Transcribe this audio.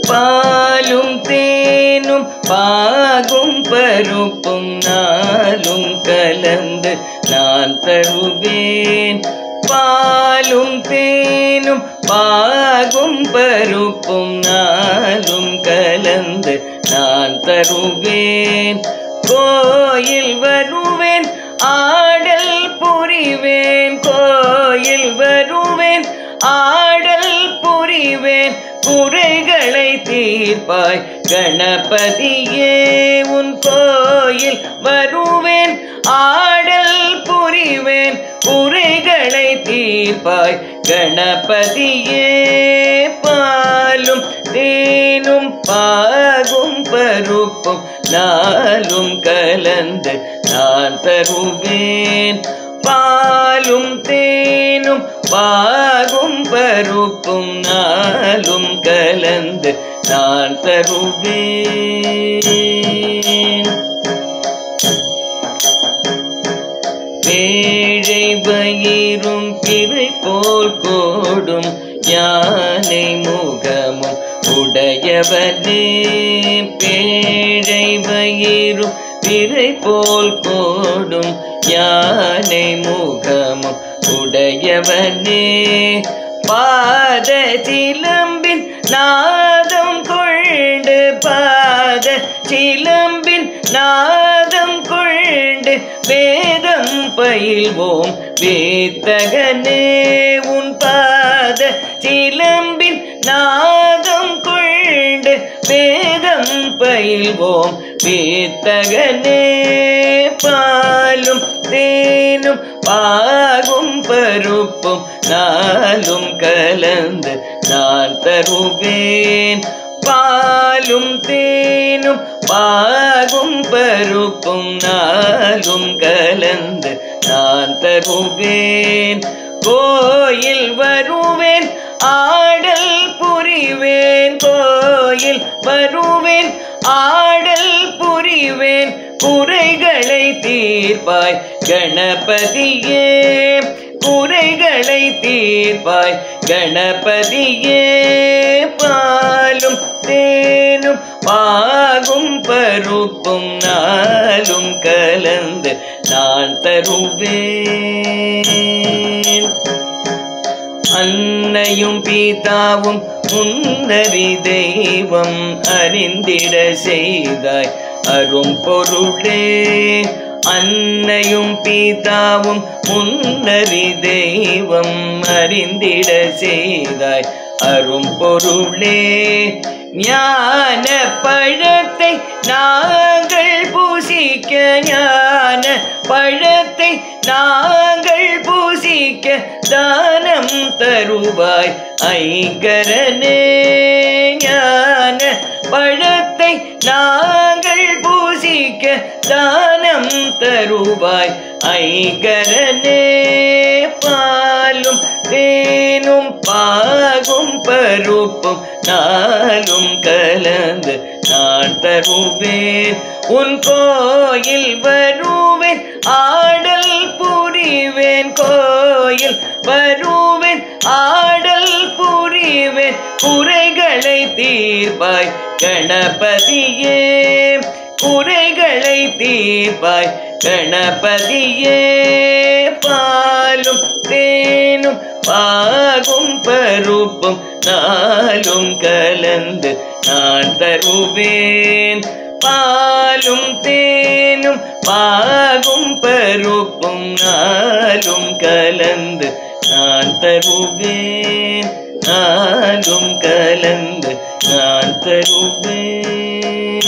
பாலும் தேனும் பாகும் பருப்பும் நாளும் கலந்து நான் தருவேன். பாலும் தேனும் பாகும் பருப்பும் நாளும் கலந்து நான் தருவேன். கோயில் வருவேன் ஆடல் புரிவேன், கோயில் வருவேன் ஆடல் புரிவேன். குறைகளை தீர்ப்பாய் கணபதியே, உன் கோயில் வருவேன் ஆடல் புரிவேன். குறைகளை தீர்ப்பாய் கணபதியே. பாலும் தேனும் பாகும் பருப்பும் நாளும் கலந்து நான் தருவேன். பாலும் தேனும் பாகும் பருப்பும் நாளும் கலந்து நான் தருவேன். பேழை வயிறும் பிறை போல் கோடும் யானை முகமும் உடையவனே. பேழை வயிறும் பிறை போல் கோடும் யானை முகமும் உடையவனே. பாத சிலம்பின் நாதம் கொண்டு, பாத சிலம்பின் நாதம் கொண்டு வேதம் பயில்வோம் வேத்தகனே. உன் பாத சிலம்பின் நாதம் கொண்டு வேதம் பயில்வோம் வேத்தகனே. பாலும் தேனும் பாகும் பருப்பும் நாளும் கலந்து நான் தருவேன். பாலும் தேனும் பாகும் பருப்பும் நாளும் கலந்து நான் தருவேன். கோயில் வருவேன் ஆடல் புரிவேன், கோயில் வருவேன் ஆடல் புரிவேன். குறைகளை தீர்ப்பாய் கணபதியே, குறைகளை தீர்ப்பாய் கணபதியே. பாலும் தேனும் பாகும் பருப்பும் நாளும் கலந்து நான் தருவேன். அன்னையும் பிதாவும் முன்னறி தெய்வம் அறிந்திட செய்தாய் அரும் பொருளே. அன்னையும் பிதாவும் முன்னறி தெய்வம் அறிந்திட செய்தாய் அரும் பொருளே. ஞான பழத்தை நாங்கள் பூசிக்க, ஞான பழத்தை நாங்கள் பூசிக்க தானம் தருவாய் ஐங்கரனே. ஞான பழத்தை நாங்கள் பூசிக்க தானம் தருவாய் ஐங்கரனே. பாலும் தேனும் பாகும் பருப்பும் நாளும் கலந்து நான் தருவேன். உன் கோயில் வருவேன் ஆடல் புரிவேன், கோயில் வருவேன் ஆடல் புரிவேன். குறைகளை தீர்ப்பாய் கணபதியே, குறைகளை தீர்ப்பாய் கணபதியே. பாலும் தேனும் பாகும் பருப்பும் நாளும் கலந்து நான் தருவேன். பாலும் தேனும் பாகும் பருப்பும் நாளும் கலந்து நான் தருவேன், நாளும் கலந்து நான் தருவேன்.